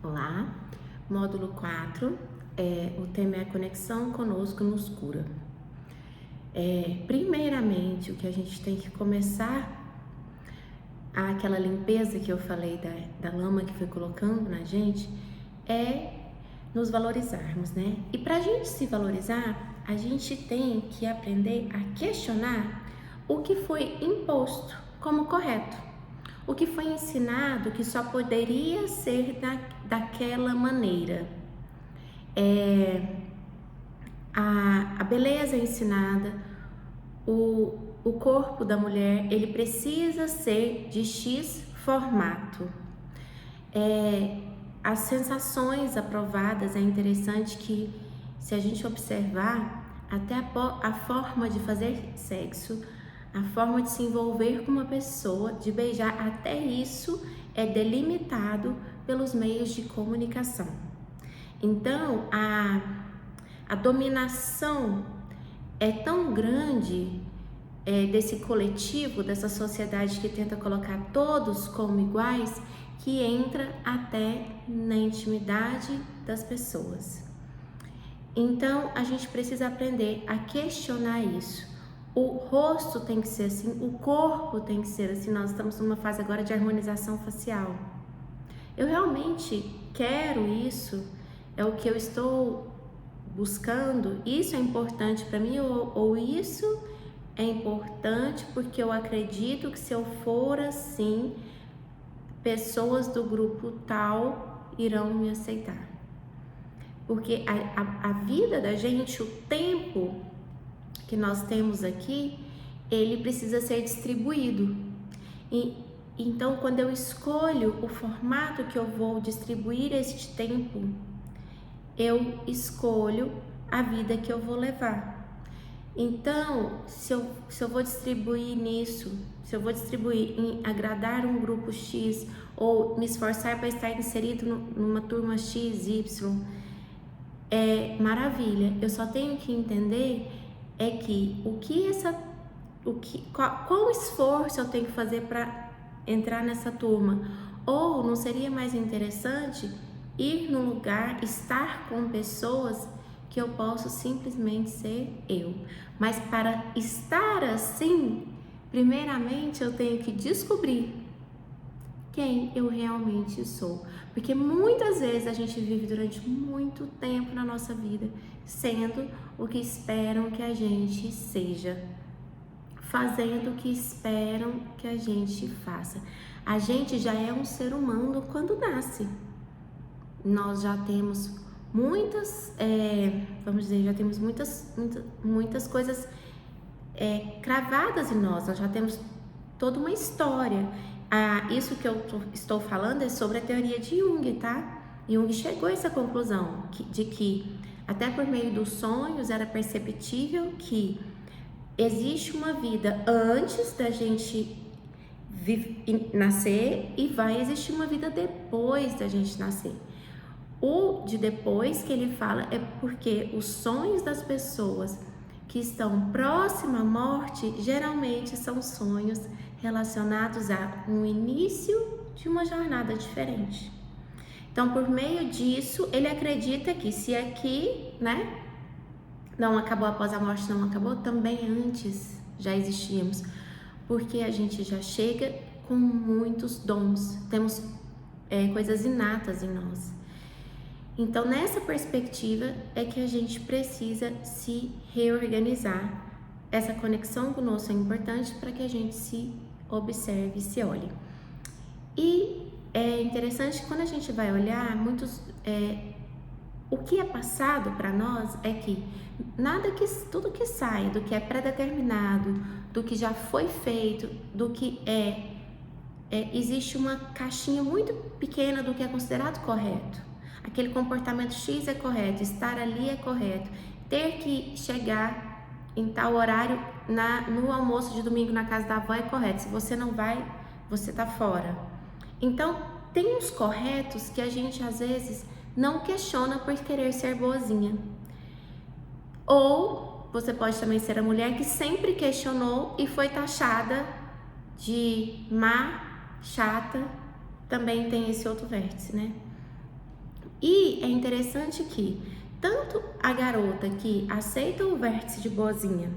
Olá, módulo 4, o tema é a conexão conosco nos cura. Primeiramente, o que a gente tem que começar, aquela limpeza que eu falei da lama que foi colocando na gente, é nos valorizarmos, né? E para a gente se valorizar, a gente tem que aprender a questionar o que foi imposto como correto. O que foi ensinado que só poderia ser daquela maneira. A beleza é ensinada, o corpo da mulher, ele precisa ser de X formato. As sensações aprovadas, é interessante que, se a gente observar, até a forma de fazer sexo, a forma de se envolver com uma pessoa, de beijar, até isso é delimitado pelos meios de comunicação. Então, a dominação é tão grande desse coletivo, dessa sociedade que tenta colocar todos como iguais, que entra até na intimidade das pessoas. Então, a gente precisa aprender a questionar isso. O rosto tem que ser assim, o corpo tem que ser assim. Nós estamos numa fase agora de harmonização facial. Eu realmente quero isso? É o que eu estou buscando? Isso é importante para mim ou isso é importante porque eu acredito que se eu for assim, pessoas do grupo tal irão me aceitar? Porque a vida da gente, o tempo que nós temos aqui, ele precisa ser distribuído. Então, quando eu escolho o formato que eu vou distribuir este tempo, eu escolho a vida que eu vou levar. Então, se eu vou distribuir nisso, se eu vou distribuir em agradar um grupo X ou me esforçar para estar inserido numa turma X, Y, é maravilha. Eu só tenho que entender qual esforço eu tenho que fazer para entrar nessa turma. Ou não seria mais interessante ir num lugar, estar com pessoas que eu posso simplesmente ser eu. Mas para estar assim, primeiramente eu tenho que descobrir quem eu realmente sou. Porque muitas vezes a gente vive durante muito tempo na nossa vida sendo o que esperam que a gente seja, fazendo o que esperam que a gente faça. A gente já é um ser humano quando nasce. Nós já temos muitas, muitas coisas cravadas em nós já temos toda uma história. Isso que eu estou falando é sobre a teoria de Jung, tá? Jung chegou a essa conclusão de que até por meio dos sonhos era perceptível que existe uma vida antes da gente nascer e vai existir uma vida depois da gente nascer. O de depois que ele fala é porque os sonhos das pessoas que estão próximas à morte geralmente são sonhos relacionados a um início de uma jornada diferente. Então, por meio disso, ele acredita que se aqui, né, não acabou após a morte, não acabou, também antes já existíamos, porque a gente já chega com muitos dons, temos coisas inatas em nós. Então, nessa perspectiva é que a gente precisa se reorganizar. Essa conexão conosco é importante para que a gente se observe e se olhe. E é interessante que quando a gente vai olhar, o que é passado para nós é que tudo que sai do que é pré-determinado, do que já foi feito, do que existe uma caixinha muito pequena do que é considerado correto. Aquele comportamento X é correto, estar ali é correto, ter que chegar em tal horário no almoço de domingo na casa da avó é correto. Se você não vai, você tá fora. Então, tem uns corretos que a gente às vezes não questiona por querer ser boazinha. Ou você pode também ser a mulher que sempre questionou e foi taxada de má, chata. Também tem esse outro vértice, né? E é interessante que tanto a garota que aceita o vértice de boazinha,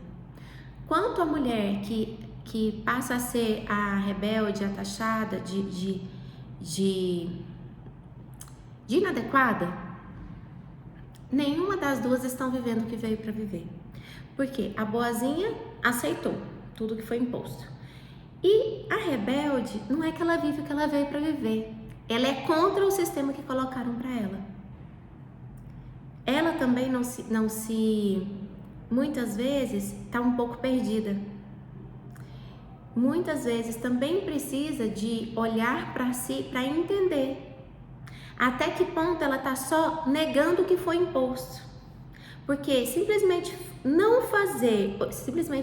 quanto a mulher que passa a ser a rebelde, a taxada de inadequada, nenhuma das duas estão vivendo o que veio para viver. Porque a boazinha aceitou tudo que foi imposto. E a rebelde não é que ela vive o que ela veio para viver. Ela é contra o sistema que colocaram para ela. Ela também não se muitas vezes está um pouco perdida. Muitas vezes também precisa de olhar para si para entender até que ponto ela está só negando o que foi imposto. Porque simplesmente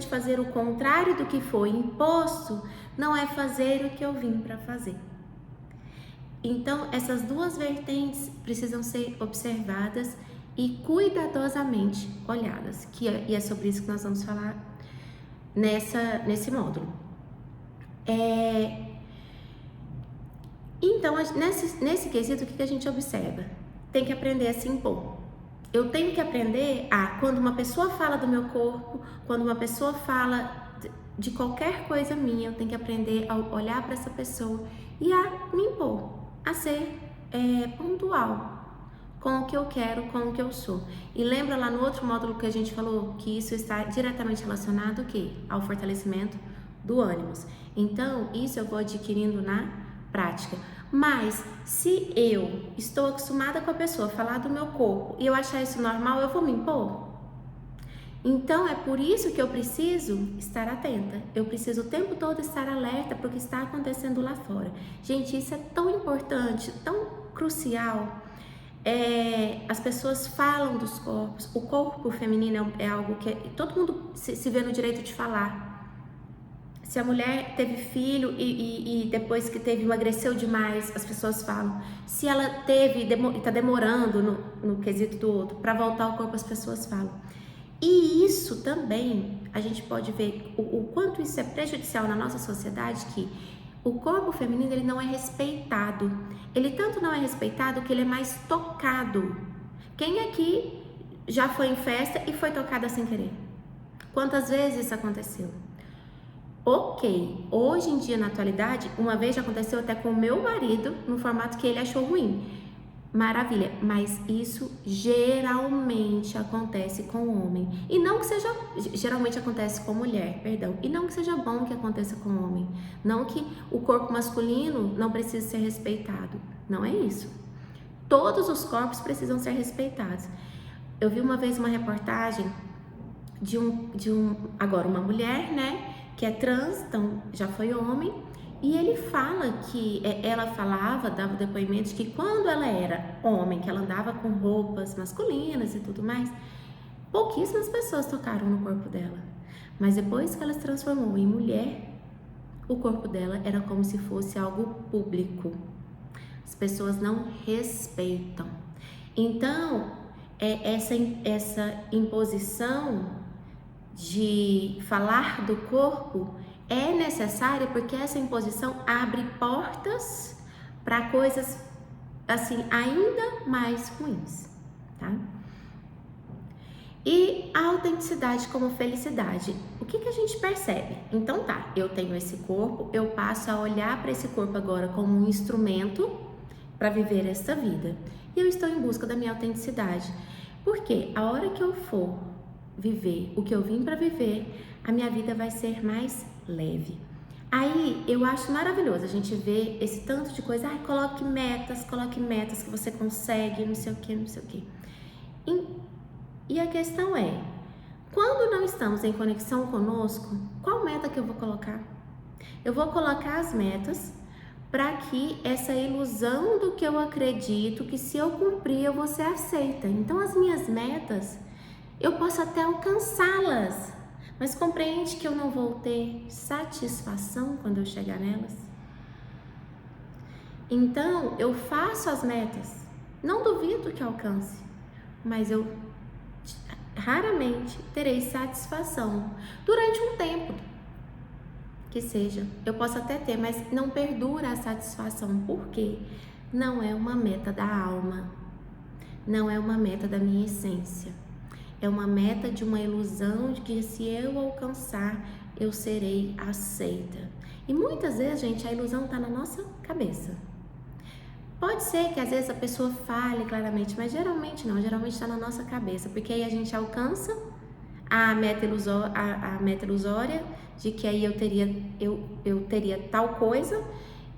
fazer o contrário do que foi imposto não é fazer o que eu vim para fazer. Então, essas duas vertentes precisam ser observadas e cuidadosamente olhadas, e é sobre isso que nós vamos falar nesse módulo. Então, nesse quesito, o que a gente observa? Tem que aprender a se impor. Eu tenho que aprender quando uma pessoa fala do meu corpo, quando uma pessoa fala de qualquer coisa minha, eu tenho que aprender a olhar para essa pessoa e a me impor, a ser pontual com o que eu quero, com o que eu sou. E lembra lá no outro módulo que a gente falou que isso está diretamente relacionado ao fortalecimento do ânimos. Então, isso eu vou adquirindo na prática. Mas se eu estou acostumada com a pessoa falar do meu corpo e eu achar isso normal, eu vou me impor? Então é por isso que eu preciso estar atenta. Eu preciso o tempo todo estar alerta para o que está acontecendo lá fora. Gente, isso é tão importante, tão crucial. As pessoas falam dos corpos. O corpo feminino é algo que todo mundo se vê no direito de falar. Se a mulher teve filho e depois que teve emagreceu demais, as pessoas falam. Se ela teve e está demorando no quesito do outro para voltar ao corpo, as pessoas falam. E isso também a gente pode ver o quanto isso é prejudicial na nossa sociedade, que o corpo feminino ele não é respeitado. Ele tanto não é respeitado que ele é mais tocado. Quem aqui já foi em festa e foi tocada sem querer? Quantas vezes isso aconteceu? Ok, hoje em dia, na atualidade, uma vez já aconteceu até com o meu marido, no formato que ele achou ruim. Maravilha, mas isso geralmente acontece com o homem. E não que seja, geralmente acontece com mulher, perdão. E não que seja bom que aconteça com o homem. Não que o corpo masculino não precise ser respeitado. Não é isso. Todos os corpos precisam ser respeitados. Eu vi uma vez uma reportagem de agora uma mulher, né? Que é trans, então já foi homem, e ele fala que ela dava depoimentos que quando ela era homem, que ela andava com roupas masculinas e tudo mais, pouquíssimas pessoas tocaram no corpo dela. Mas depois que ela se transformou em mulher, o corpo dela era como se fosse algo público. As pessoas não respeitam. Então, essa imposição de falar do corpo é necessária porque essa imposição abre portas para coisas assim ainda mais ruins, tá? E a autenticidade como felicidade. O que a gente percebe? Então tá, eu tenho esse corpo, eu passo a olhar para esse corpo agora como um instrumento para viver esta vida. E eu estou em busca da minha autenticidade. Porque a hora que eu for viver o que eu vim para viver, a minha vida vai ser mais leve. Aí eu acho maravilhoso a gente ver esse tanto de coisa. Coloque metas que você consegue, não sei o que, não sei o que. E a questão é, quando não estamos em conexão conosco, qual meta que eu vou colocar? Eu vou colocar as metas para que essa ilusão do que eu acredito, que se eu cumprir eu vou ser aceita. Então as minhas metas, eu posso até alcançá-las, mas compreende que eu não vou ter satisfação quando eu chegar nelas? Então, eu faço as metas, não duvido que alcance, mas eu raramente terei satisfação durante um tempo, que seja. Eu posso até ter, mas não perdura a satisfação, porque não é uma meta da alma. não é uma meta da minha essência. É uma meta de uma ilusão de que se eu alcançar, eu serei aceita. E muitas vezes, gente, a ilusão está na nossa cabeça. Pode ser que às vezes a pessoa fale claramente, mas geralmente não, geralmente está na nossa cabeça, porque aí a gente alcança a meta ilusória de que aí eu teria tal coisa,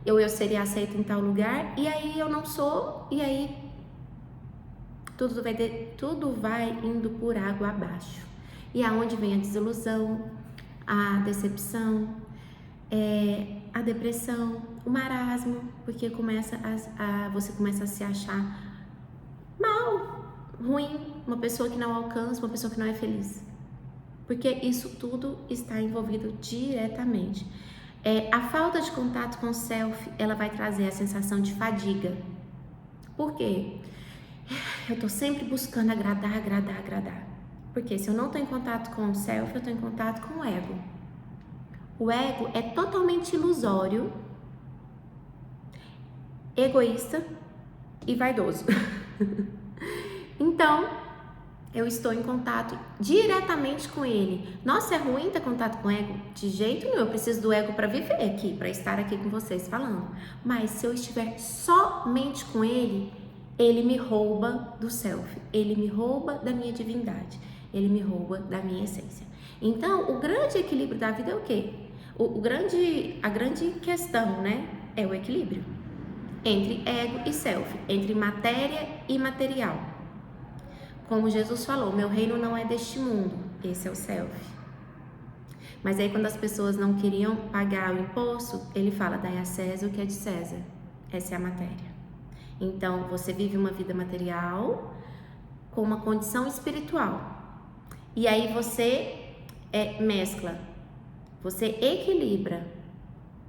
eu seria aceita em tal lugar, e aí eu não sou, e aí tudo vai indo por água abaixo. E aonde vem a desilusão, a decepção, a depressão, o marasmo, porque você começa a se achar mal, ruim, uma pessoa que não alcança, uma pessoa que não é feliz. Porque isso tudo está envolvido diretamente. A falta de contato com o self, ela vai trazer a sensação de fadiga. Por quê? Eu tô sempre buscando agradar. Porque se eu não tô em contato com o self, eu tô em contato com o ego. O ego é totalmente ilusório, egoísta e vaidoso. Então, eu estou em contato diretamente com ele. Nossa, é ruim ter contato com o ego? De jeito nenhum, eu preciso do ego para viver aqui, para estar aqui com vocês falando. Mas se eu estiver somente com ele, ele me rouba do self, ele me rouba da minha divindade, ele me rouba da minha essência. Então, o grande equilíbrio da vida é o quê? A grande questão, né, é o equilíbrio entre ego e self, entre matéria e material. Como Jesus falou, meu reino não é deste mundo, esse é o self. Mas aí quando as pessoas não queriam pagar o imposto, ele fala, dai a César o que é de César, essa é a matéria. Então, você vive uma vida material com uma condição espiritual. E aí você mescla, você equilibra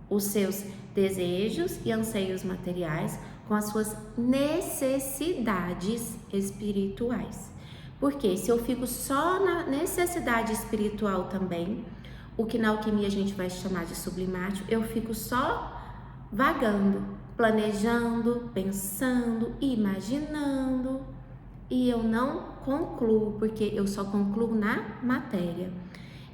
os seus desejos e anseios materiais com as suas necessidades espirituais. Porque se eu fico só na necessidade espiritual também, o que na alquimia a gente vai chamar de sublimático, eu fico só vagando, planejando, pensando, imaginando, e eu não concluo, porque eu só concluo na matéria.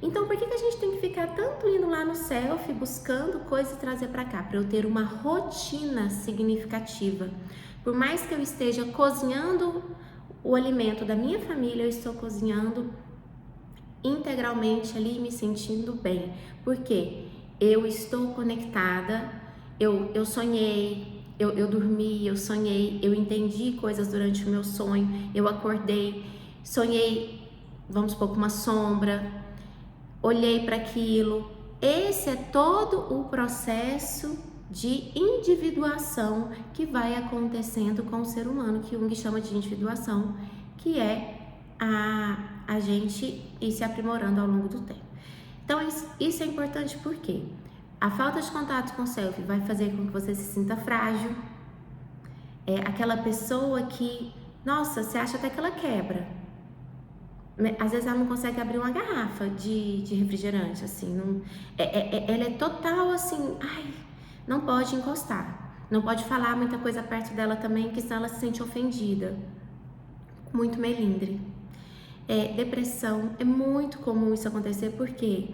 Então, por que a gente tem que ficar tanto indo lá no self, buscando coisas e trazer para cá? Para eu ter uma rotina significativa. Por mais que eu esteja cozinhando o alimento da minha família, eu estou cozinhando integralmente ali, me sentindo bem. Porque eu estou conectada, eu sonhei, eu dormi, eu sonhei, eu entendi coisas durante o meu sonho, eu acordei, sonhei, vamos supor, com uma sombra, olhei para aquilo. Esse é todo o processo de individuação que vai acontecendo com o ser humano, que Jung chama de individuação, que é a gente ir se aprimorando ao longo do tempo. Então, isso é importante porque a falta de contato com o self vai fazer com que você se sinta frágil. É aquela pessoa que, nossa, você acha até que ela quebra. Às vezes ela não consegue abrir uma garrafa de refrigerante, assim, não, ela é total assim, ai, não pode encostar, não pode falar muita coisa perto dela também, porque senão ela se sente ofendida, muito melindre. Depressão, é muito comum isso acontecer, porque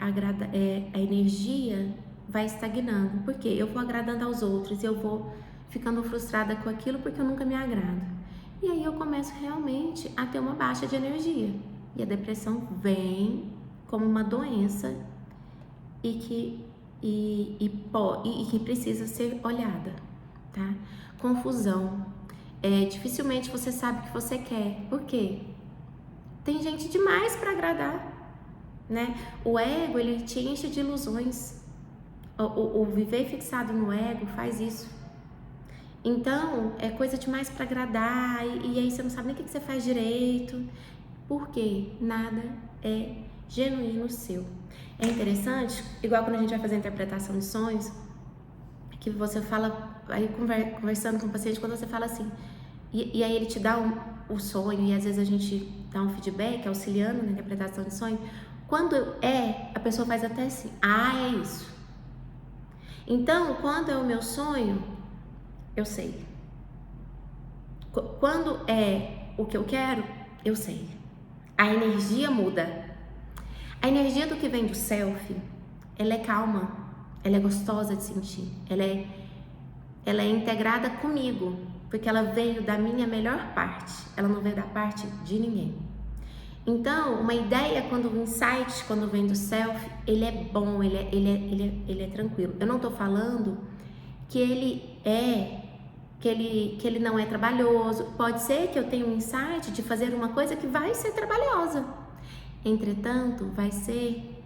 a energia vai estagnando, porque eu vou agradando aos outros, eu vou ficando frustrada com aquilo porque eu nunca me agrado. E aí eu começo realmente a ter uma baixa de energia. E a depressão vem como uma doença e que precisa ser olhada, tá? Confusão. Dificilmente você sabe o que você quer. Por quê? Tem gente demais para agradar, né? O ego, ele te enche de ilusões. O viver fixado no ego faz isso. Então, é coisa demais para agradar, e aí você não sabe nem o que você faz direito, porque nada é genuíno seu. É interessante, igual quando a gente vai fazer a interpretação de sonhos, que você fala, aí conversando com o paciente, quando você fala assim, e aí ele te dá o sonho, e às vezes a gente dá um feedback auxiliando na interpretação de sonho, quando a pessoa faz até assim, é isso. Então, quando é o meu sonho, eu sei. Quando é o que eu quero, eu sei. A energia muda. A energia do que vem do self, ela é calma, ela é gostosa de sentir, ela é integrada comigo, porque ela veio da minha melhor parte, ela não veio da parte de ninguém. Então, uma ideia, o insight, quando vem do self, ele é bom, ele é tranquilo. Eu não tô falando que ele não é trabalhoso. Pode ser que eu tenha um insight de fazer uma coisa que vai ser trabalhosa. Entretanto, vai ser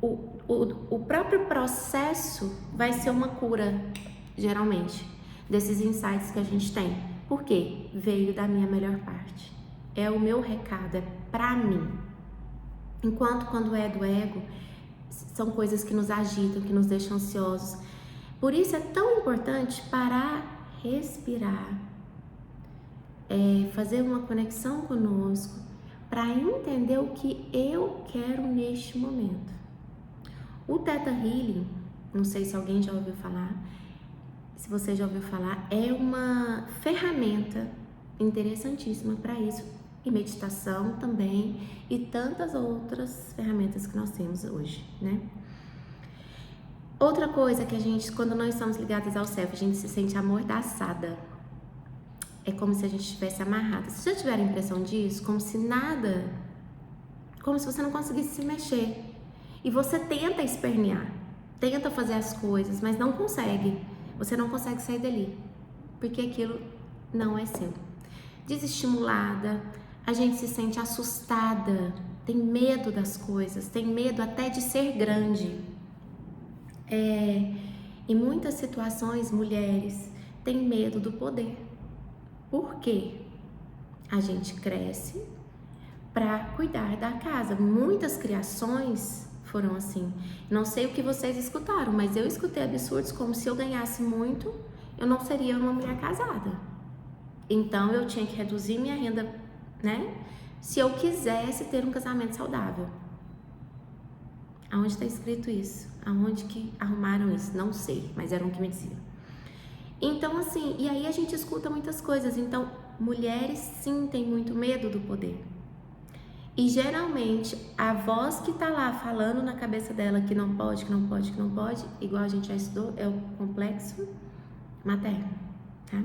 o próprio processo vai ser uma cura, geralmente, desses insights que a gente tem. Por quê? Veio da minha melhor parte. É o meu recado, é pra mim. Enquanto quando é do ego, são coisas que nos agitam, que nos deixam ansiosos. Por isso é tão importante parar, respirar, fazer uma conexão conosco, para entender o que eu quero neste momento. O Theta Healing, não sei se alguém já ouviu falar, se você já ouviu falar, é uma ferramenta interessantíssima para isso, e meditação também, e tantas outras ferramentas que nós temos hoje, né? Outra coisa que a gente, quando nós estamos ligadas ao self, a gente se sente amordaçada. É como se a gente estivesse amarrada. Vocês já tiveram a impressão disso? Como se você não conseguisse se mexer. E você tenta espernear, tenta fazer as coisas, mas não consegue. Você não consegue sair dali, porque aquilo não é seu. Desestimulada, a gente se sente assustada, tem medo das coisas, tem medo até de ser grande. Em muitas situações, mulheres têm medo do poder. Por quê? A gente cresce para cuidar da casa. Muitas criações foram assim. Não sei o que vocês escutaram, mas eu escutei absurdos como se eu ganhasse muito, eu não seria uma mulher casada. Então eu tinha que reduzir minha renda, né? Se eu quisesse ter um casamento saudável. Aonde está escrito isso? Aonde que arrumaram isso? Não sei, mas era o que me diziam. Então assim, e aí a gente escuta muitas coisas. Então, mulheres sim têm muito medo do poder. E geralmente, a voz que tá lá falando na cabeça dela que não pode, que não pode, que não pode, igual a gente já estudou, é o complexo materno, tá?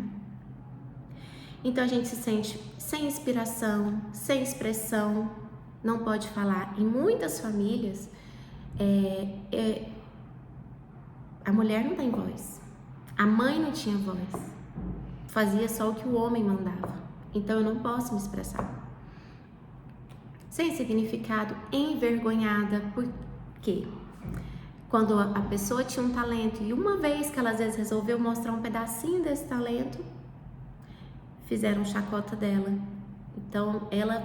Então a gente se sente sem inspiração, sem expressão, não pode falar. Em muitas famílias, a mulher não tem voz, a mãe não tinha voz, fazia só o que o homem mandava. Então eu não posso me expressar. Sem significado, envergonhada, por quê? Quando a pessoa tinha um talento e uma vez que ela às vezes resolveu mostrar um pedacinho desse talento, fizeram chacota dela. Então ela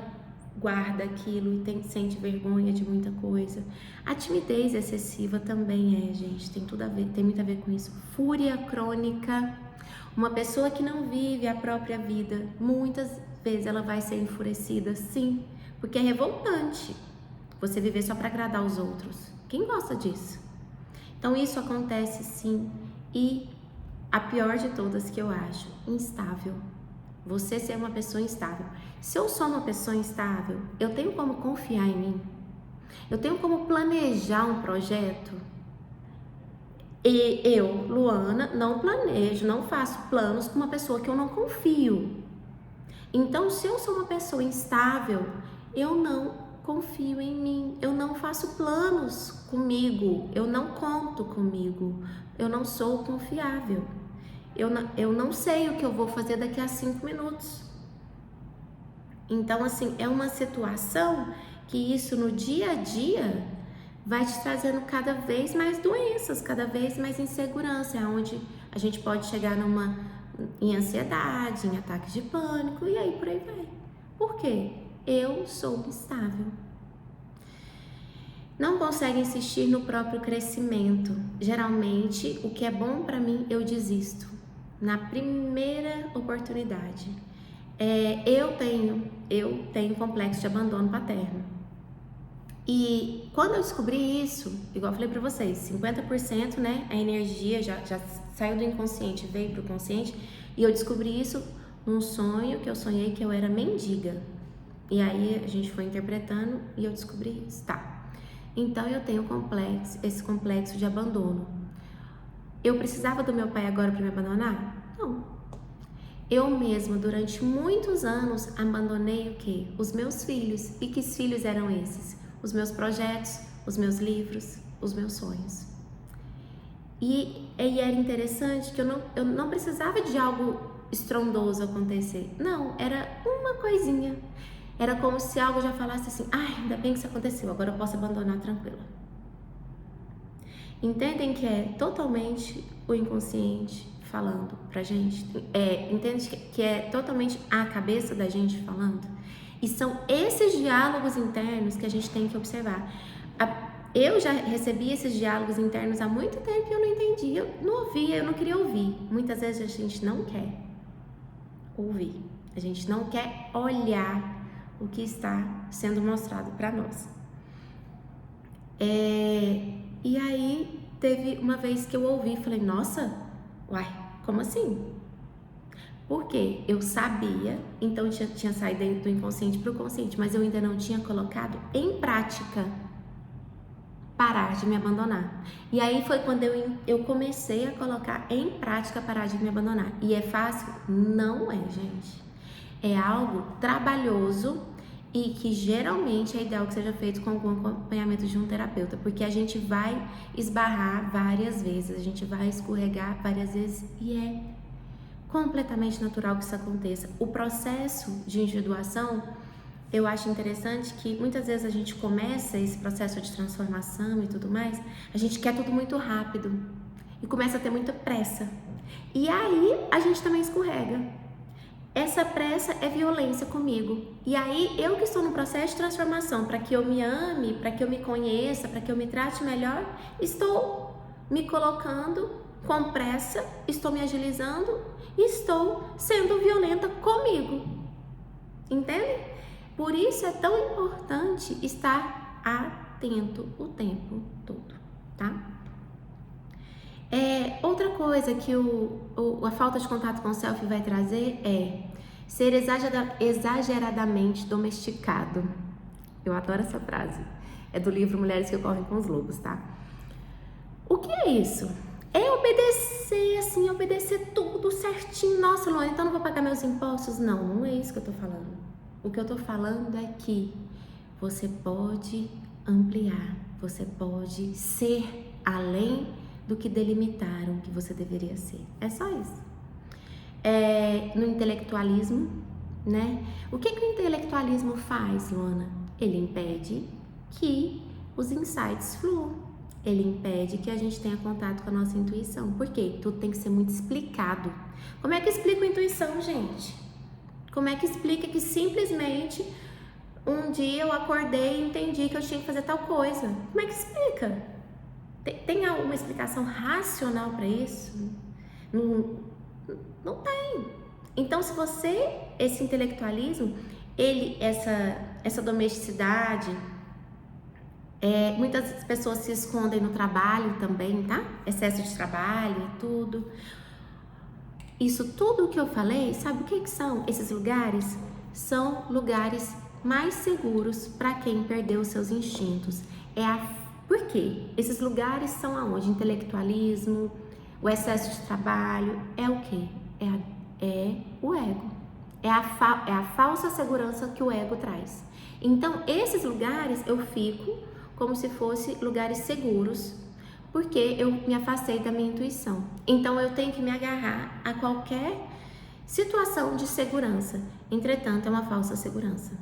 guarda aquilo e sente vergonha de muita coisa. A timidez excessiva também gente, tem tudo a ver, tem muito a ver com isso. Fúria crônica, uma pessoa que não vive a própria vida, muitas vezes ela vai ser enfurecida, sim, porque é revoltante você viver só para agradar os outros. Quem gosta disso? Então isso acontece sim. E a pior de todas que eu acho, instável. Você ser uma pessoa instável. Se eu sou uma pessoa instável, eu tenho como confiar em mim? Eu tenho como planejar um projeto? E eu, Luana, não planejo, não faço planos com uma pessoa que eu não confio. Então, se eu sou uma pessoa instável, eu não confio em mim, eu não faço planos comigo, eu não conto comigo, eu não sou confiável. Eu não sei o que eu vou fazer daqui a 5 minutos. Então, assim, é uma situação que isso no dia a dia vai te trazendo cada vez mais doenças, cada vez mais insegurança, onde a gente pode chegar em ansiedade, em ataque de pânico, e aí por aí vai. Por quê? Eu sou instável. Não consegue insistir no próprio crescimento. Geralmente, o que é bom para mim, eu desisto na primeira oportunidade. Eu tenho complexo de abandono paterno. E quando eu descobri isso, igual eu falei pra vocês, 50%, né, a energia já saiu do inconsciente, veio pro consciente, e eu descobri isso num sonho que eu sonhei que eu era mendiga. E aí a gente foi interpretando e eu descobri isso, tá? Então eu tenho esse complexo de abandono. Eu precisava do meu pai agora para me abandonar? Não. Eu mesma, durante muitos anos, abandonei o quê? Os meus filhos. E que filhos eram esses? Os meus projetos, os meus livros, os meus sonhos. E era interessante que eu não precisava de algo estrondoso acontecer. Não, era uma coisinha. Era como se algo já falasse assim, ai, ainda bem que isso aconteceu, agora eu posso abandonar tranquila. Entendem que é totalmente o inconsciente falando pra gente? Entende que é totalmente a cabeça da gente falando? E são esses diálogos internos que a gente tem que observar. Eu já recebi esses diálogos internos há muito tempo e eu não entendia, eu não ouvia, eu não queria ouvir. Muitas vezes a gente não quer ouvir, a gente não quer olhar o que está sendo mostrado para nós. E aí teve uma vez que eu ouvi e falei, nossa, uai, como assim? Porque eu sabia, então eu tinha saído do inconsciente para o consciente, mas eu ainda não tinha colocado em prática parar de me abandonar. E aí foi quando eu comecei a colocar em prática parar de me abandonar. E é fácil? Não é, gente. É algo trabalhoso e que geralmente é ideal que seja feito com algum acompanhamento de um terapeuta, porque a gente vai esbarrar várias vezes, a gente vai escorregar várias vezes e é completamente natural que isso aconteça. O processo de individuação, eu acho interessante que muitas vezes a gente começa esse processo de transformação e tudo mais, a gente quer tudo muito rápido e começa a ter muita pressa. E aí a gente também escorrega. Essa pressa é violência comigo. E aí eu que estou no processo de transformação, para que eu me ame, para que eu me conheça, para que eu me trate melhor, estou me colocando com pressa, estou me agilizando e estou sendo violenta comigo. Entende? Por isso é tão importante estar atento o tempo todo, tá? Outra coisa que a falta de contato com o self vai trazer é ser exageradamente domesticado. Eu adoro essa frase. É do livro Mulheres que Correm com os Lobos, tá? O que é isso? É obedecer, assim, obedecer tudo certinho. Nossa, Luana, então não vou pagar meus impostos? Não, não é isso que eu tô falando. O que eu tô falando é que você pode ampliar, você pode ser além do que delimitaram que você deveria ser. É só isso. No intelectualismo, né? O que o intelectualismo faz, Luana? Ele impede que os insights fluam. Ele impede que a gente tenha contato com a nossa intuição. Por quê? Tudo tem que ser muito explicado. Como é que explica a intuição, gente? Como é que explica que simplesmente um dia eu acordei e entendi que eu tinha que fazer tal coisa? Como é que explica? Tem alguma explicação racional para isso? Não tem. Então, se esse intelectualismo, essa domesticidade, muitas pessoas se escondem no trabalho também, tá? Excesso de trabalho e tudo. Isso tudo que eu falei, sabe o que são esses lugares? São lugares mais seguros para quem perdeu seus instintos. Por quê? Esses lugares são aonde? Intelectualismo, o excesso de trabalho, é o quê? É o ego. É a falsa segurança que o ego traz. Então, esses lugares eu fico como se fossem lugares seguros, porque eu me afastei da minha intuição. Então, eu tenho que me agarrar a qualquer situação de segurança. Entretanto, é uma falsa segurança.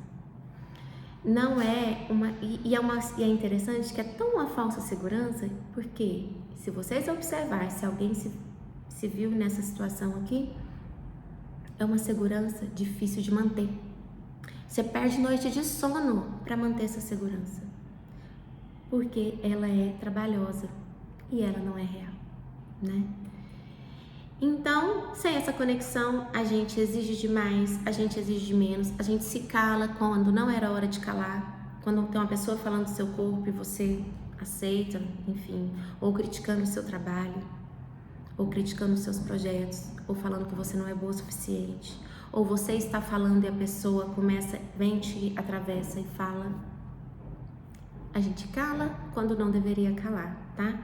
Não é uma... E é interessante que é tão uma falsa segurança, porque se vocês observarem, se alguém se viu nessa situação aqui, é uma segurança difícil de manter. Você perde noite de sono para manter essa segurança, porque ela é trabalhosa e ela não é real, né? Então, sem essa conexão, a gente exige demais, a gente exige de menos, a gente se cala quando não era hora de calar, quando tem uma pessoa falando do seu corpo e você aceita, enfim, ou criticando o seu trabalho, ou criticando os seus projetos, ou falando que você não é boa o suficiente, Ou você está falando e a pessoa começa, vem, te atravessa e fala. A gente cala quando não deveria calar, tá?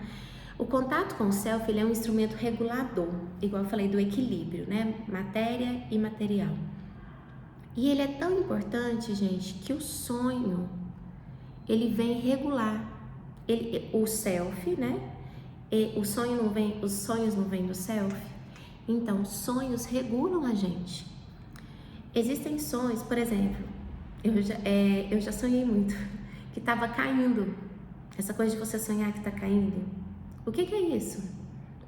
O contato com o self, ele é um instrumento regulador, igual eu falei do equilíbrio, né? Matéria e material. E ele é tão importante, gente, que o sonho, ele vem regular. O self, né? Os sonhos não vêm do self. Então, sonhos regulam a gente. Existem sonhos, por exemplo, eu já sonhei muito, que estava caindo. Essa coisa de você sonhar que está caindo. O que é isso?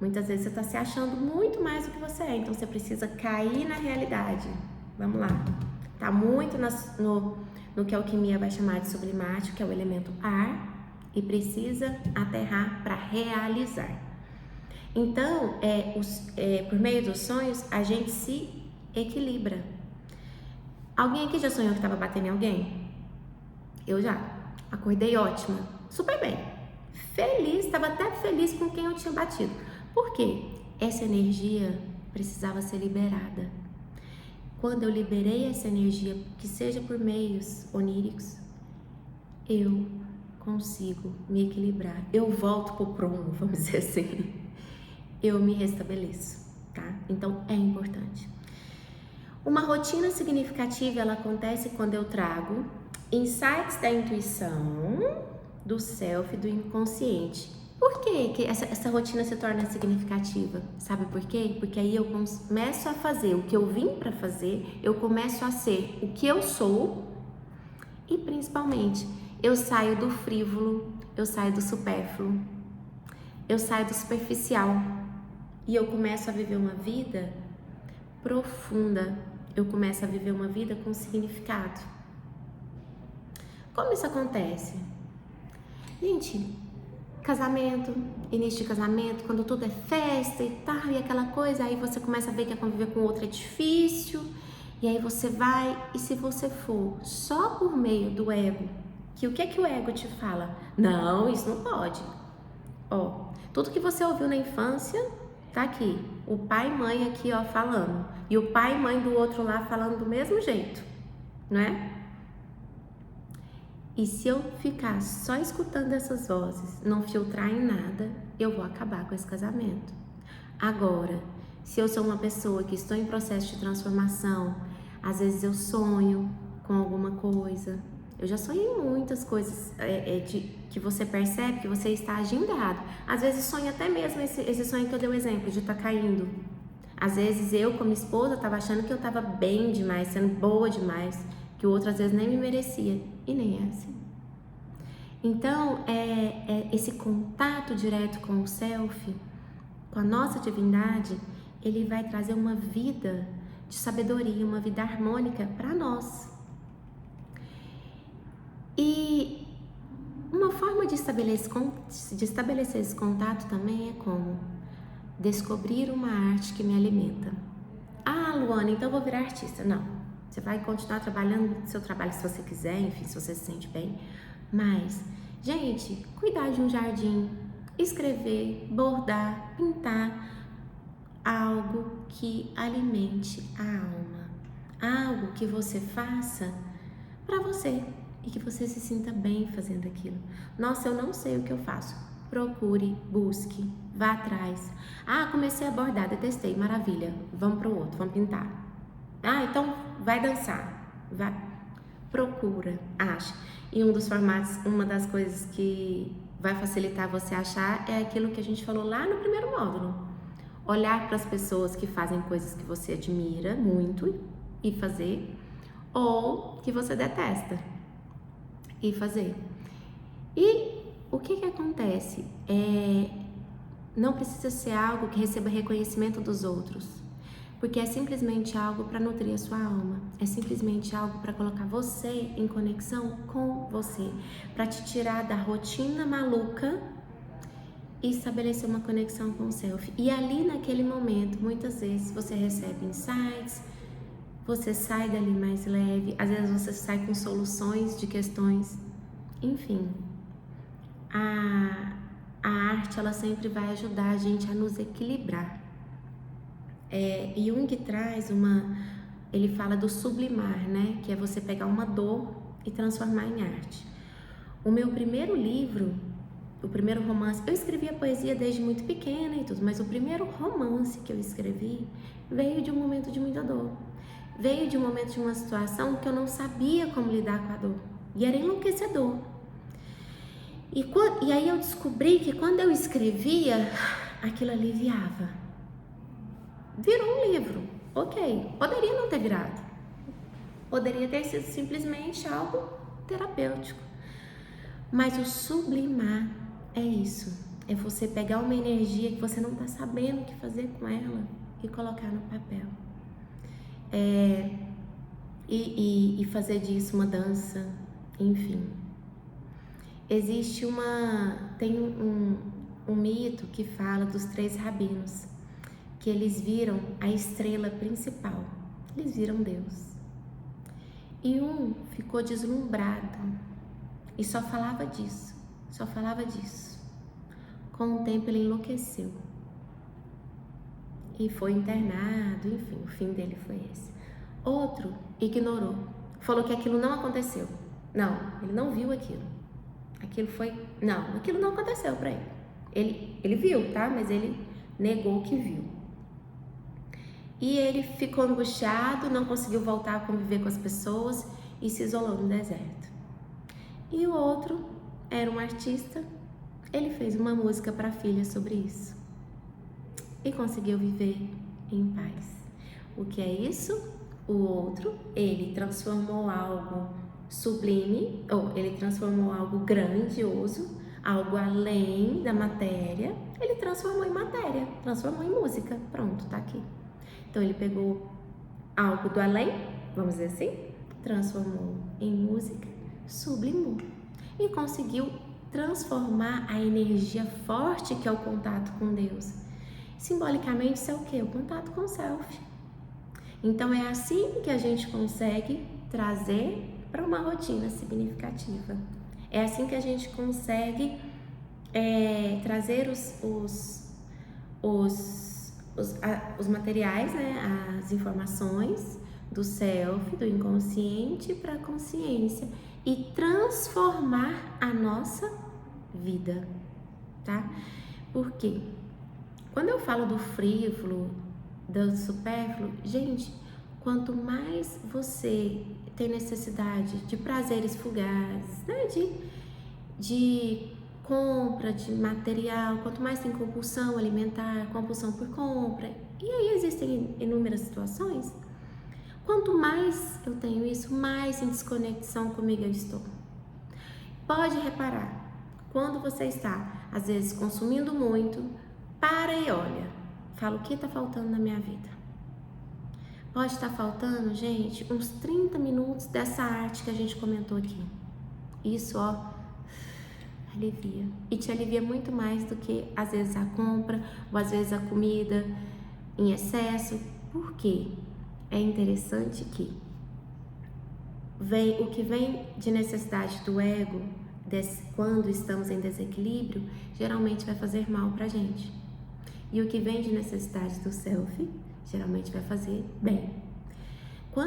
Muitas vezes você está se achando muito mais do que você é, então você precisa cair na realidade. Vamos lá. Tá muito no que a alquimia vai chamar de sublimático, que é o elemento ar, e precisa aterrar para realizar. Então, por meio dos sonhos, a gente se equilibra. Alguém aqui já sonhou que estava batendo em alguém? Eu já. Acordei ótima, super bem, feliz, estava até feliz com quem eu tinha batido. Por quê? Essa energia precisava ser liberada. Quando eu liberei essa energia, que seja por meios oníricos, eu consigo me equilibrar. Eu volto pro prumo, vamos dizer assim. Eu me restabeleço, tá? Então é importante. Uma rotina significativa, ela acontece quando eu trago insights da intuição, do self, do inconsciente. Por que essa rotina se torna significativa? Sabe por quê? Porque aí eu começo a fazer o que eu vim para fazer, eu começo a ser o que eu sou e principalmente eu saio do frívolo, eu saio do supérfluo, eu saio do superficial e eu começo a viver uma vida profunda, eu começo a viver uma vida com significado. Como isso acontece? Gente, casamento, início de casamento, quando tudo é festa e tal, e aquela coisa, aí você começa a ver que conviver com outro é difícil, e aí você vai, e se você for só por meio do ego, que o que é que o ego te fala? Não, isso não pode. Ó, tudo que você ouviu na infância, tá aqui, o pai e mãe aqui, ó, falando, e o pai e mãe do outro lá falando do mesmo jeito, não é? E se eu ficar só escutando essas vozes, não filtrar em nada, eu vou acabar com esse casamento. Agora, se eu sou uma pessoa que estou em processo de transformação, às vezes eu sonho com alguma coisa. Eu já sonhei muitas coisas que você percebe que você está agindo errado. Às vezes sonho até mesmo esse sonho que eu dei o exemplo de estar caindo. Às vezes eu, como esposa, estava achando que eu estava bem demais, sendo boa demais, que o outro às vezes nem me merecia. E nem é assim. Então, esse contato direto com o self, com a nossa divindade, ele vai trazer uma vida de sabedoria, uma vida harmônica para nós. E uma forma de estabelecer esse contato também é como descobrir uma arte que me alimenta. Ah, Luana, então eu vou virar artista. Não, você vai continuar trabalhando no seu trabalho se você quiser, enfim, se você se sente bem. Mas, gente, cuidar de um jardim, escrever, bordar, pintar, algo que alimente a alma, algo que você faça para você e que você se sinta bem fazendo aquilo. Nossa, eu não sei o que eu faço. Procure, busque, vá atrás. Ah, comecei a bordar, detestei, maravilha. Vamos para o outro, vamos pintar. Ah, então vai dançar, vai. Procura, acha. E um dos formatos, uma das coisas que vai facilitar você achar é aquilo que a gente falou lá no primeiro módulo. Olhar para as pessoas que fazem coisas que você admira muito e fazer, ou que você detesta e fazer. E o que acontece? Não precisa ser algo que receba reconhecimento dos outros, porque é simplesmente algo para nutrir a sua alma, é simplesmente algo para colocar você em conexão com você, para te tirar da rotina maluca e estabelecer uma conexão com o self. E ali naquele momento, muitas vezes você recebe insights, você sai dali mais leve, às vezes você sai com soluções de questões, enfim. A arte, ela sempre vai ajudar a gente a nos equilibrar. Jung traz ele fala do sublimar, né? Que é você pegar uma dor e transformar em arte. O meu primeiro livro, o primeiro romance, eu escrevia poesia desde muito pequena e tudo, mas o primeiro romance que eu escrevi veio de um momento de muita dor. Veio de um momento de uma situação que eu não sabia como lidar com a dor. E era enlouquecedor. E aí eu descobri que quando eu escrevia, aquilo aliviava. Virou um livro. Ok, poderia não ter virado. Poderia ter sido simplesmente algo terapêutico. Mas o sublimar é isso. É você pegar uma energia que você não está sabendo o que fazer com ela e colocar no papel. E fazer disso uma dança, enfim. Tem um mito que fala dos 3 rabinos, que eles viram a estrela principal, eles viram Deus. E um ficou deslumbrado e só falava disso. Com o tempo ele enlouqueceu e foi internado, enfim, o fim dele foi esse. Outro ignorou, falou que aquilo não aconteceu. Não, ele não viu aquilo. Aquilo não aconteceu para ele. Ele viu, tá? Mas ele negou que viu. E ele ficou angustiado, não conseguiu voltar a conviver com as pessoas e se isolou no deserto. E o outro era um artista, ele fez uma música para a filha sobre isso e conseguiu viver em paz. O que é isso? O outro, ele transformou algo sublime, ou ele transformou algo grandioso, algo além da matéria, ele transformou em matéria, transformou em música, pronto, tá aqui. Então ele pegou algo do além, vamos dizer assim, transformou em música, sublimou e conseguiu transformar a energia forte que é o contato com Deus. Simbolicamente isso é o quê? O contato com o self. Então é assim que a gente consegue trazer para uma rotina significativa. É assim que a gente consegue trazer os materiais, né, as informações do self, do inconsciente para a consciência e transformar a nossa vida, tá? Por quê? Quando eu falo do frívolo, do supérfluo, gente, quanto mais você tem necessidade de prazeres fugazes, né, de compra de material, quanto mais tem compulsão alimentar, compulsão por compra, e aí existem inúmeras situações, quanto mais eu tenho isso, mais em desconexão comigo eu estou. Pode reparar, quando você está, às vezes, consumindo muito, para e olha, fala o que está faltando na minha vida. Pode estar faltando, gente, uns 30 minutos dessa arte que a gente comentou aqui. Isso, ó, alivia. E te alivia muito mais do que, às vezes, a compra ou, às vezes, a comida em excesso. Por quê? É interessante que o que vem de necessidade do ego, quando estamos em desequilíbrio, geralmente vai fazer mal pra gente. E o que vem de necessidade do self, geralmente vai fazer bem.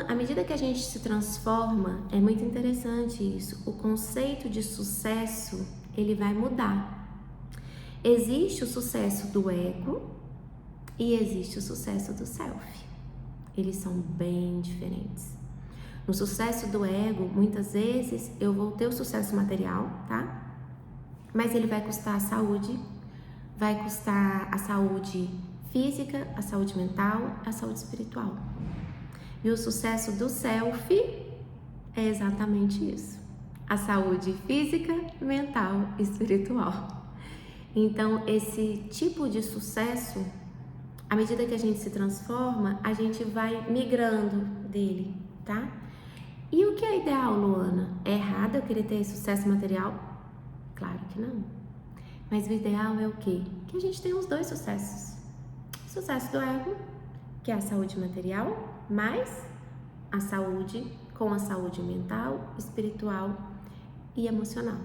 À medida que a gente se transforma, é muito interessante isso. O conceito de sucesso, ele vai mudar. Existe o sucesso do ego e existe o sucesso do self. Eles são bem diferentes. No sucesso do ego, muitas vezes eu vou ter o sucesso material, tá? Mas ele vai custar a saúde, vai custar a saúde física, a saúde mental, a saúde espiritual. E o sucesso do self é exatamente isso. A saúde física, mental e espiritual. Então, esse tipo de sucesso, à medida que a gente se transforma, a gente vai migrando dele, tá? E o que é ideal, Luana? É errado eu querer ter sucesso material? Claro que não. Mas o ideal é o quê? Que a gente tenha os dois sucessos. O sucesso do ego, que é a saúde material, mais a saúde com a saúde mental, espiritual e emocional.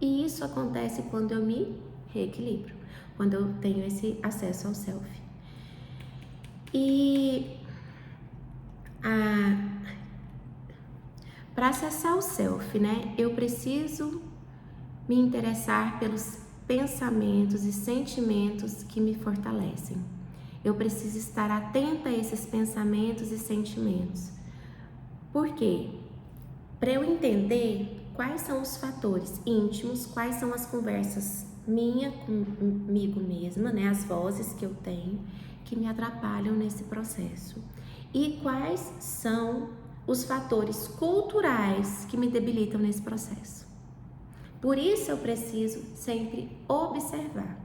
E isso acontece quando eu me reequilibro, quando eu tenho esse acesso ao self. E Para acessar o self, né, eu preciso me interessar pelos pensamentos e sentimentos que me fortalecem. Eu preciso estar atenta a esses pensamentos e sentimentos. Por quê? Para eu entender quais são os fatores íntimos, quais são as conversas minha comigo mesma, né, as vozes que eu tenho que me atrapalham nesse processo. E quais são os fatores culturais que me debilitam nesse processo. Por isso eu preciso sempre observar.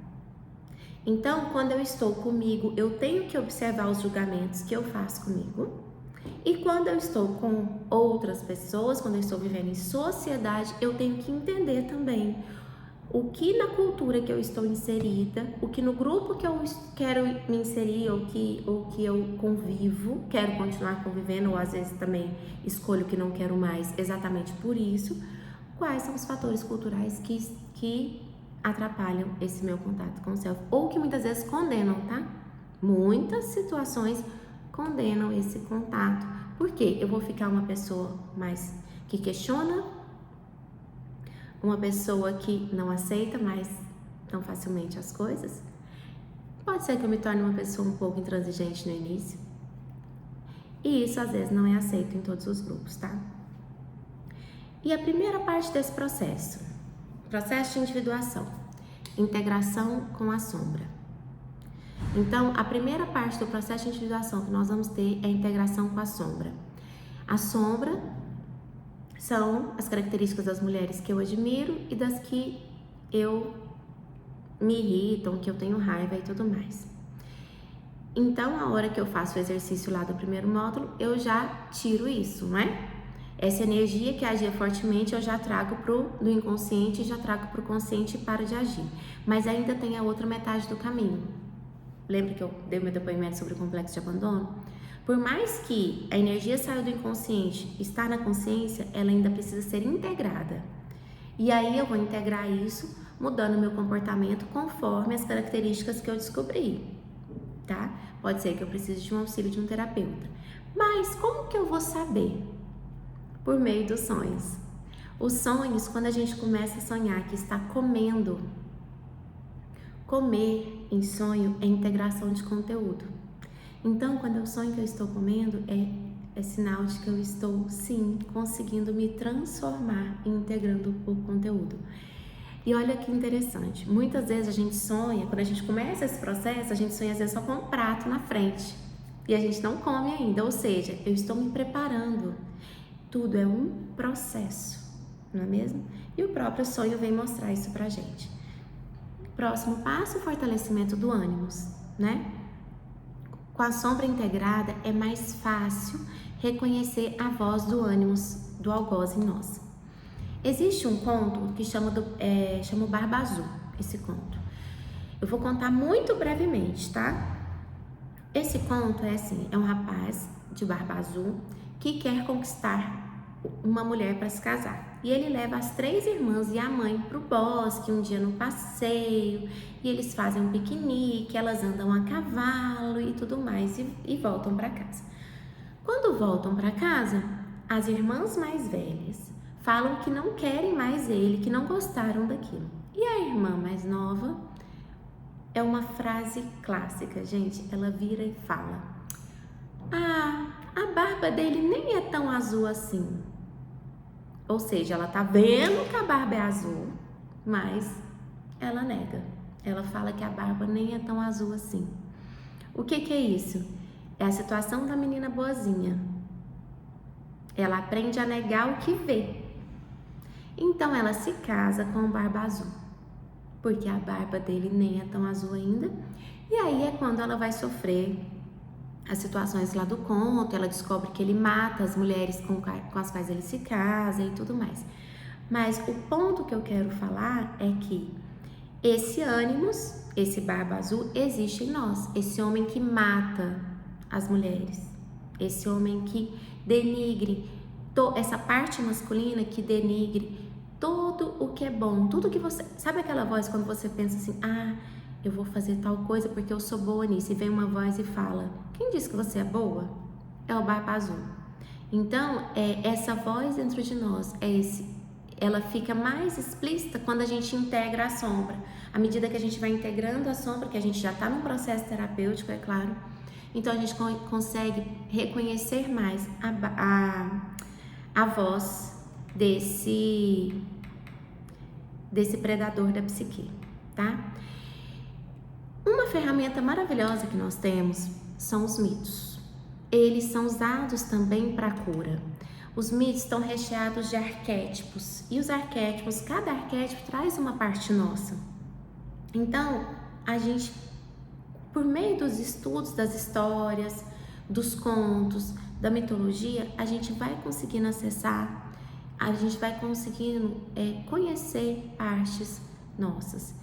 Então, quando eu estou comigo, eu tenho que observar os julgamentos que eu faço comigo. E quando eu estou com outras pessoas, quando eu estou vivendo em sociedade, eu tenho que entender também o que na cultura que eu estou inserida, o que no grupo que eu quero me inserir, ou que eu convivo, quero continuar convivendo, ou às vezes também escolho que não quero mais exatamente por isso, quais são os fatores culturais que atrapalham esse meu contato com o self, ou que muitas vezes condenam, tá? Muitas situações condenam esse contato. Por quê? Eu vou ficar uma pessoa mais que questiona, uma pessoa que não aceita mais tão facilmente as coisas. Pode ser que eu me torne uma pessoa um pouco intransigente no início. E isso às vezes não é aceito em todos os grupos, tá? E a primeira parte desse processo de individuação, integração com a sombra. Então, a primeira parte do processo de individuação que nós vamos ter é a integração com a sombra. A sombra são as características das mulheres que eu admiro e das que eu me irritam, que eu tenho raiva e tudo mais. Então, a hora que eu faço o exercício lá do primeiro módulo, eu já tiro isso, não é? Essa energia que agia fortemente eu já trago do inconsciente e já trago para o consciente e para de agir. Mas ainda tem a outra metade do caminho. Lembra que eu dei meu depoimento sobre o complexo de abandono? Por mais que a energia saiu do inconsciente e está na consciência, ela ainda precisa ser integrada. E aí eu vou integrar isso, mudando meu comportamento conforme as características que eu descobri, tá? Pode ser que eu precise de um auxílio de um terapeuta. Mas como que eu vou saber? Por meio dos sonhos. Os sonhos, quando a gente começa a sonhar que está comendo, comer em sonho é integração de conteúdo. Então, quando eu sonho que eu estou comendo, é sinal de que eu estou, sim, conseguindo me transformar e integrando o conteúdo. E olha que interessante, muitas vezes a gente sonha, quando a gente começa esse processo, a gente sonha às vezes só com um prato na frente. E a gente não come ainda, ou seja, eu estou me preparando. Tudo é um processo, não é mesmo? E o próprio sonho vem mostrar isso pra gente. Próximo passo, o fortalecimento do ânimos, né? Com a sombra integrada é mais fácil reconhecer a voz do ânimos, do algoz em nós. Existe um conto que chama o Barba Azul, esse conto. Eu vou contar muito brevemente, tá? Esse conto é assim, é um rapaz de barba azul que quer conquistar uma mulher para se casar. E ele leva as 3 irmãs e a mãe para o bosque, um dia no passeio, e eles fazem um piquenique, elas andam a cavalo e tudo mais, e voltam para casa. Quando voltam para casa, as irmãs mais velhas falam que não querem mais ele, que não gostaram daquilo. E a irmã mais nova, é uma frase clássica, gente, ela vira e fala: "Ah, a barba dele nem é tão azul assim." Ou seja, ela tá vendo que a barba é azul, mas ela nega. Ela fala que a barba nem é tão azul assim. O que é isso? É a situação da menina boazinha. Ela aprende a negar o que vê. Então ela se casa com o barba azul, porque a barba dele nem é tão azul ainda. E aí é quando ela vai sofrer as situações lá do conto, ela descobre que ele mata as mulheres com as quais ele se casa e tudo mais. Mas o ponto que eu quero falar é que esse ânimos, esse barba azul, existe em nós. Esse homem que mata as mulheres, esse homem que denigre, essa parte masculina que denigre todo o que é bom, tudo que você... Sabe aquela voz quando você pensa assim, ah, eu vou fazer tal coisa porque eu sou boa nisso, e vem uma voz e fala: quem disse que você é boa? é o Barba Azul. Então, essa voz dentro de nós, ela fica mais explícita quando a gente integra a sombra. À medida que a gente vai integrando a sombra, que a gente já está num processo terapêutico, é claro, então a gente consegue reconhecer mais a voz desse predador da psique, tá? Uma ferramenta maravilhosa que nós temos são os mitos. Eles são usados também para a cura. Os mitos estão recheados de arquétipos, e os arquétipos, cada arquétipo traz uma parte nossa. Então, a gente, por meio dos estudos das histórias, dos contos, da mitologia, a gente vai conseguindo acessar, a gente vai conseguindo conhecer partes nossas.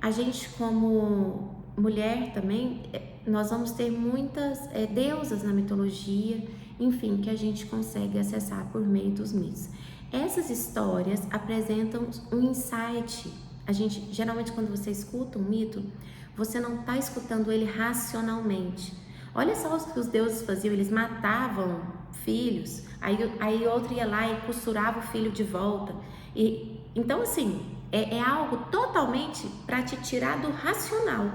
A gente, como mulher também, nós vamos ter muitas deusas na mitologia, enfim, que a gente consegue acessar por meio dos mitos. Essas histórias apresentam um insight. A gente, geralmente, quando você escuta um mito, você não está escutando ele racionalmente. Olha só o que os deuses faziam, eles matavam filhos, aí outro ia lá e costurava o filho de volta. Então, assim, é algo totalmente para te tirar do racional,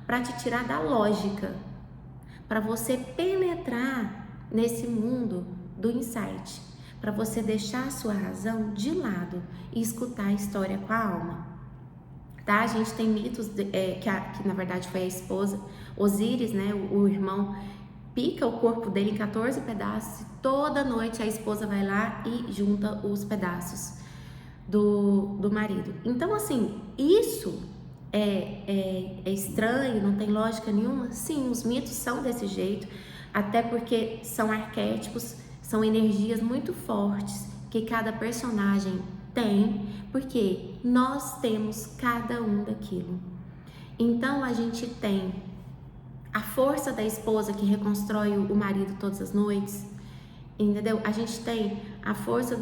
para te tirar da lógica, para você penetrar nesse mundo do insight, para você deixar a sua razão de lado e escutar a história com a alma. Tá? A gente tem mitos que na verdade foi a esposa, Osíris, né, o irmão, pica o corpo dele em 14 pedaços e toda noite a esposa vai lá e junta os pedaços do marido. Então, assim, isso é estranho, não tem lógica nenhuma? Sim, os mitos são desse jeito, até porque são arquétipos, são energias muito fortes que cada personagem tem, porque nós temos cada um daquilo. Então, a gente tem a força da esposa que reconstrói o marido todas as noites, entendeu? A gente tem a força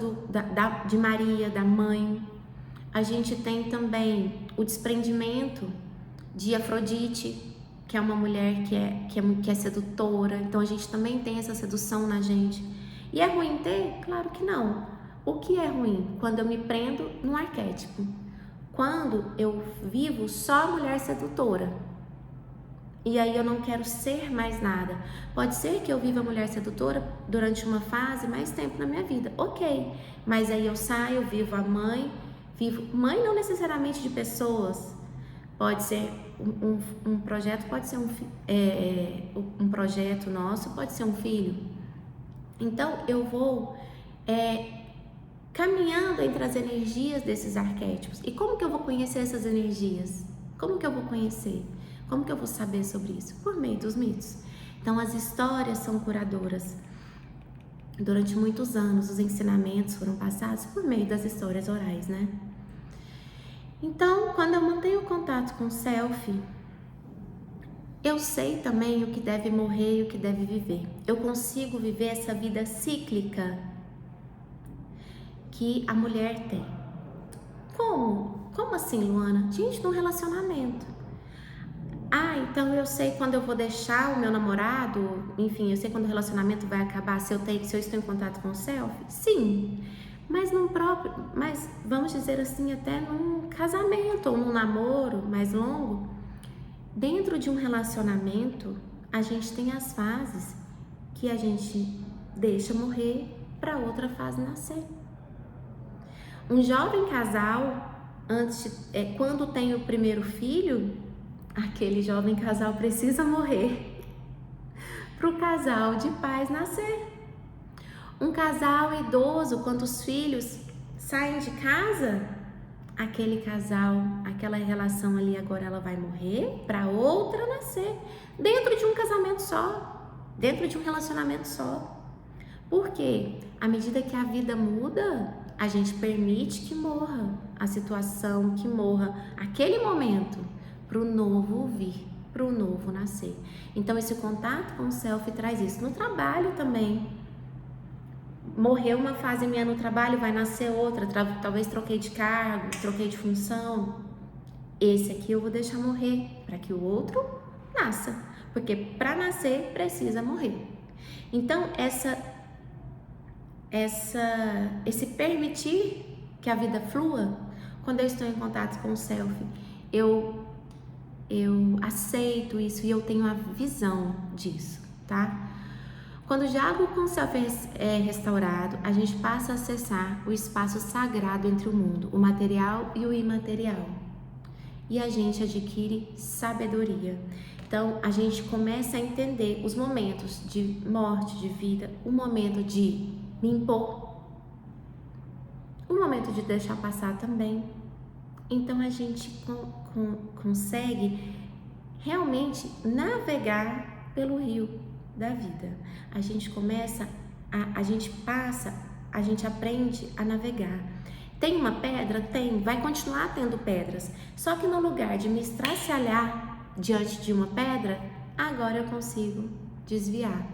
de Maria, da mãe. A gente tem também o desprendimento de Afrodite, que é uma mulher que é sedutora. Então a gente também tem essa sedução na gente. E é ruim ter? Claro que não. O que é ruim? Quando eu me prendo num arquétipo. Quando eu vivo só mulher sedutora. E aí eu não quero ser mais nada. Pode ser que eu viva mulher sedutora durante uma fase, mais tempo na minha vida. Ok, mas aí eu saio, vivo a mãe, mãe não necessariamente de pessoas. Pode ser um projeto, pode ser um projeto nosso, pode ser um filho. Então eu vou caminhando entre as energias desses arquétipos. E como que eu vou conhecer essas energias? Como que eu vou conhecer? Como que eu vou saber sobre isso? Por meio dos mitos. Então, as histórias são curadoras. Durante muitos anos, os ensinamentos foram passados por meio das histórias orais, né? Então, quando eu mantenho contato com o self, eu sei também o que deve morrer e o que deve viver. Eu consigo viver essa vida cíclica que a mulher tem. Como? Como assim, Luana? Gente, num relacionamento. Então eu sei quando eu vou deixar o meu namorado, enfim, eu sei quando o relacionamento vai acabar, se eu estou em contato com o self? Sim, mas mas vamos dizer assim, até num casamento ou num namoro mais longo, dentro de um relacionamento, a gente tem as fases que a gente deixa morrer para outra fase nascer. Um jovem casal, quando tem o primeiro filho, aquele jovem casal precisa morrer para o casal de paz nascer. Um casal idoso, quando os filhos saem de casa, aquele casal, aquela relação ali agora ela vai morrer para outra nascer, dentro de um casamento só, dentro de um relacionamento só. Por quê? À medida que a vida muda, a gente permite que morra a situação, que morra aquele momento, para o novo vir, para o novo nascer. Então esse contato com o self traz isso. No trabalho também, morreu uma fase minha no trabalho, vai nascer outra, talvez troquei de cargo, troquei de função, esse aqui eu vou deixar morrer, para que o outro nasça, porque para nascer precisa morrer. Então, esse permitir que a vida flua, quando eu estou em contato com o self, eu aceito isso e eu tenho a visão disso, tá? Quando o diálogo com o self é restaurado, a gente passa a acessar o espaço sagrado entre o mundo, o material e o imaterial. E a gente adquire sabedoria. Então, a gente começa a entender os momentos de morte, de vida, o momento de me impor, o momento de deixar passar também. Então, a gente consegue realmente navegar pelo rio da vida. A gente começa, a gente aprende a navegar. Tem uma pedra? Tem, vai continuar tendo pedras. Só que no lugar de me estraçalhar diante de uma pedra, agora eu consigo desviar.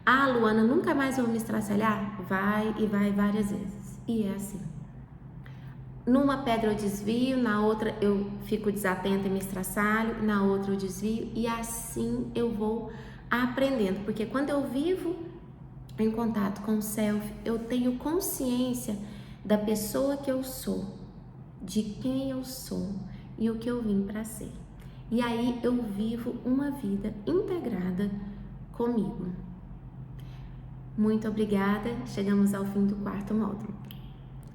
Ah, Luana, nunca mais vou me estraçalhar? Vai e vai várias vezes. E é assim. Numa pedra eu desvio, na outra eu fico desatenta e me estraçalho, na outra eu desvio, e assim eu vou aprendendo. Porque quando eu vivo em contato com o self, eu tenho consciência da pessoa que eu sou, de quem eu sou e o que eu vim para ser. E aí eu vivo uma vida integrada comigo. Muito obrigada, chegamos ao fim do 4º módulo.